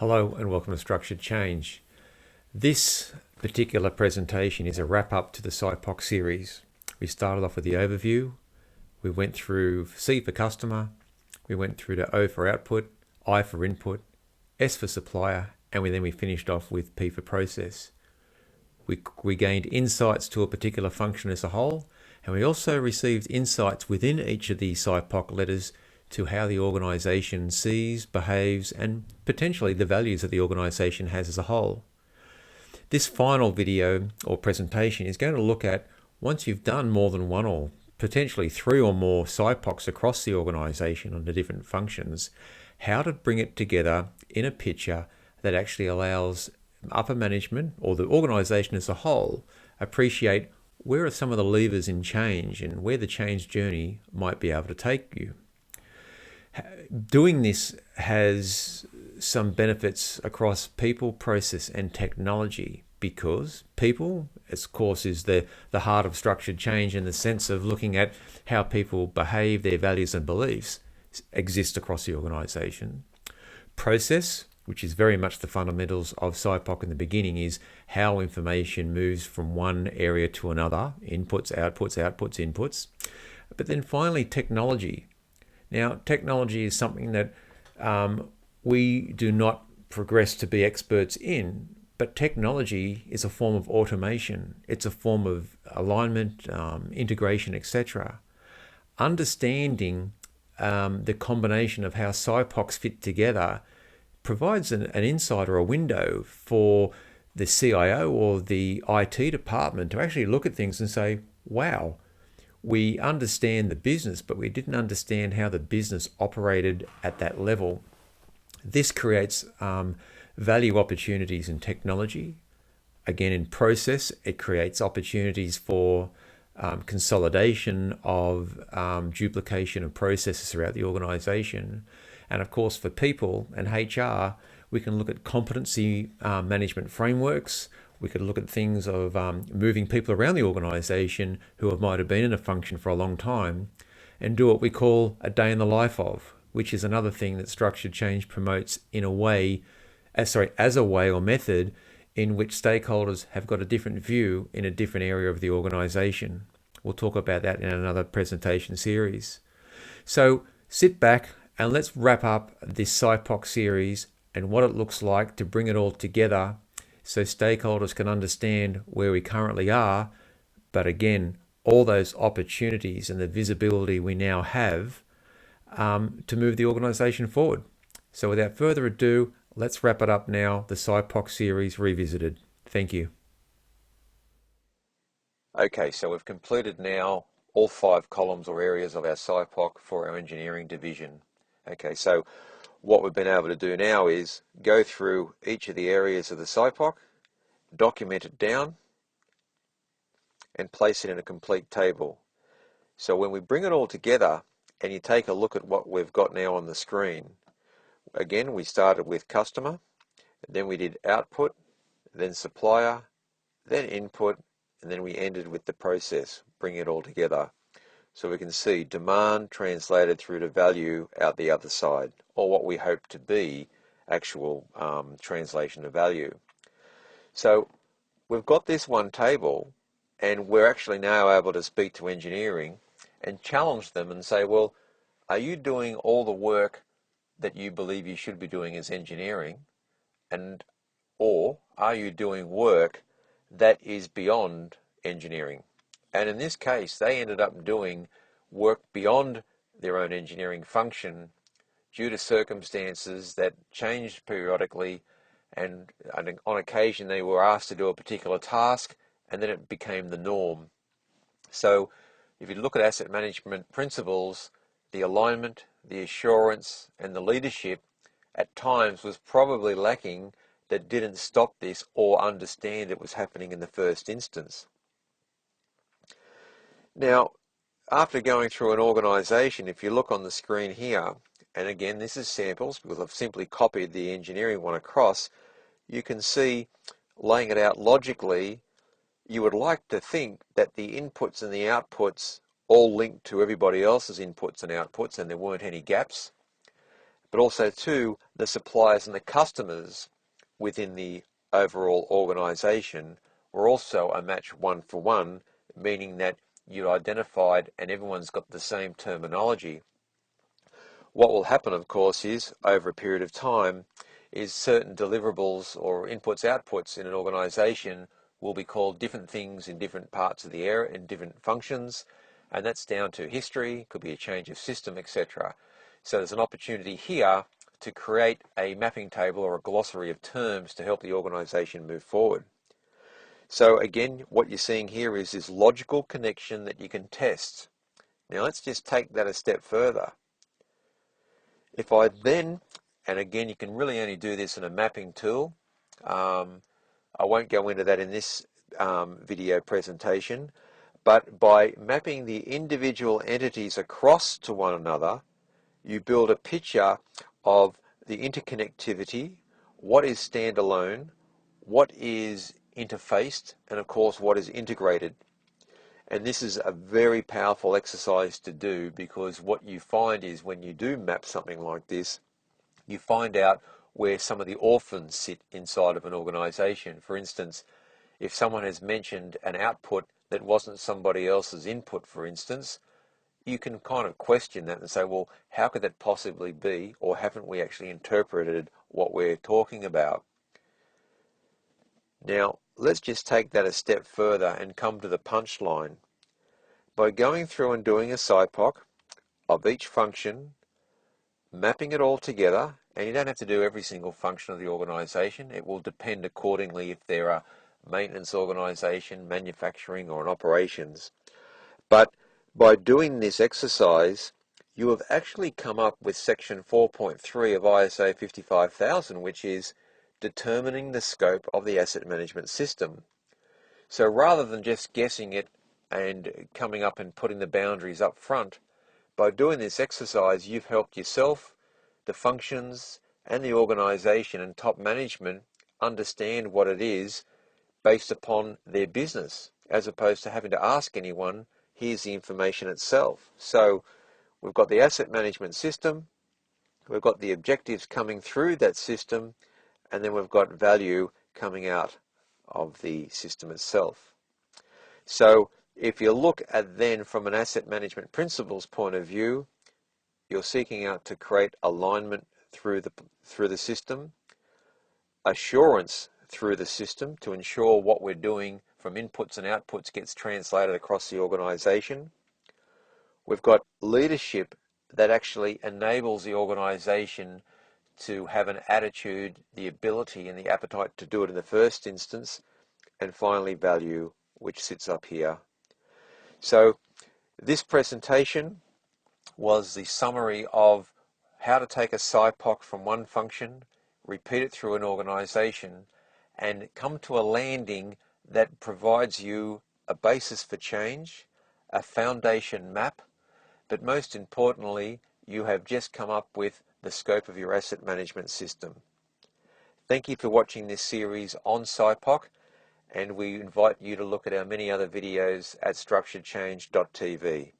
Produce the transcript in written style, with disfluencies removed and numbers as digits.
Hello and welcome to Structured Change. This particular presentation is a wrap up to the SIPOC series. We started off with the overview, we went through C for customer, we went through to O for output, I for input, S for supplier, and then we finished off with P for process. We gained insights to a particular function as a whole, and we also received insights within each of the SIPOC letters to how the organisation sees, behaves, and potentially the values that the organisation has as a whole. This final video or presentation is going to look at, once you've done more than one or potentially three or more SIPOCs across the organisation on the different functions, how to bring it together in a picture that actually allows upper management or the organisation as a whole appreciate where are some of the levers in change and where the change journey might be able to take you. Doing this has some benefits across people, process, and technology, because people, of course, is the heart of structured change in the sense of looking at how people behave, their values and beliefs exist across the organisation. Process, which is very much the fundamentals of SIPOC in the beginning, is how information moves from one area to another, inputs, outputs, outputs, inputs. But then finally, technology. Now, technology is something that we do not progress to be experts in, but technology is a form of automation. It's a form of alignment, integration, etc. Understanding the combination of how SIPOCs fit together provides an insight or a window for the CIO or the IT department to actually look at things and say, wow, we understand the business, but we didn't understand how the business operated at that level. This creates value opportunities in technology. Again, in process, it creates opportunities for consolidation of duplication of processes throughout the organization. And of course, for people and HR, we can look at competency management frameworks. We could look at things of moving people around the organisation who might have been in a function for a long time and do what we call a day in the life of, which is another thing that structured change promotes in a way, as a way or method in which stakeholders have got a different view in a different area of the organisation. We'll talk about that in another presentation series. So sit back and let's wrap up this SIPOC series and what it looks like to bring it all together so stakeholders can understand where we currently are, but again, all those opportunities and the visibility we now have to move the organisation forward. So without further ado, let's wrap it up now, the SIPOC series revisited. Thank you. Okay, so we've completed now all 5 columns or areas of our SIPOC for our engineering division. Okay, so what we've been able to do now is go through each of the areas of the SIPOC, document it down, and place it in a complete table. So when we bring it all together and you take a look at what we've got now on the screen, again, we started with customer, then we did output, then supplier, then input, and then we ended with the process, bring it all together. So we can see demand translated through to value out the other side, or what we hope to be actual translation of value. So we've got this one table, and we're actually now able to speak to engineering and challenge them and say, well, are you doing all the work that you believe you should be doing as engineering, or are you doing work that is beyond engineering? And in this case, they ended up doing work beyond their own engineering function due to circumstances that changed periodically, and on occasion they were asked to do a particular task, and then it became the norm. So if you look at asset management principles, the alignment, the assurance, and the leadership at times was probably lacking, that didn't stop this or understand it was happening in the first instance. Now, after going through an organisation, if you look on the screen here, and again this is samples because I've simply copied the engineering one across, you can see, laying it out logically, you would like to think that the inputs and the outputs all linked to everybody else's inputs and outputs and there weren't any gaps. but also too the suppliers and the customers within the overall organization were also a match one for one, meaning that you identified and everyone's got the same terminology. What will happen, of course, is over a period of time is certain deliverables or inputs outputs in an organization will be called different things in different parts of the area in different functions, and that's down to history, could be a change of system, etc. So there's an opportunity here to create a mapping table or a glossary of terms to help the organization move forward. So again, what you're seeing here is this logical connection that you can test. Now let's just take that a step further. If I then, and again you can really only do this in a mapping tool, I won't go into that in this video presentation, but by mapping the individual entities across to one another, you build a picture of the interconnectivity, what is standalone, what is interfaced, and of course what is integrated. And this is a very powerful exercise to do, because what you find is when you do map something like this, you find out where some of the orphans sit inside of an organization. For instance, if someone has mentioned an output that wasn't somebody else's input, for instance, you can kind of question that and say, well, how could that possibly be? Or haven't we actually interpreted what we're talking about? Now, let's just take that a step further and come to the punchline. By going through and doing a SIPOC of each function, mapping it all together, and you don't have to do every single function of the organization. It will depend accordingly if there are maintenance organization, manufacturing, or an operations. But by doing this exercise, you have actually come up with section 4.3 of ISO 55000, which is determining the scope of the asset management system. So rather than just guessing it and coming up and putting the boundaries up front, by doing this exercise, you've helped yourself, the functions, and the organization and top management understand what it is based upon their business, as opposed to having to ask anyone. Here's the information itself. So we've got the asset management system, we've got the objectives coming through that system, and then we've got value coming out of the system itself. So if you look at then from an asset management principles point of view, you're seeking out to create alignment through the system, assurance through the system to ensure what we're doing from inputs and outputs gets translated across the organization. We've got leadership that actually enables the organization to have an attitude, the ability and the appetite to do it in the first instance, and finally value, which sits up here. So this presentation was the summary of how to take a SIPOC from one function, repeat it through an organization, and come to a landing that provides you a basis for change, a foundation map, but most importantly, you have just come up with the scope of your asset management system. Thank you for watching this series on SIPOC, and we invite you to look at our many other videos at structuredchange.tv.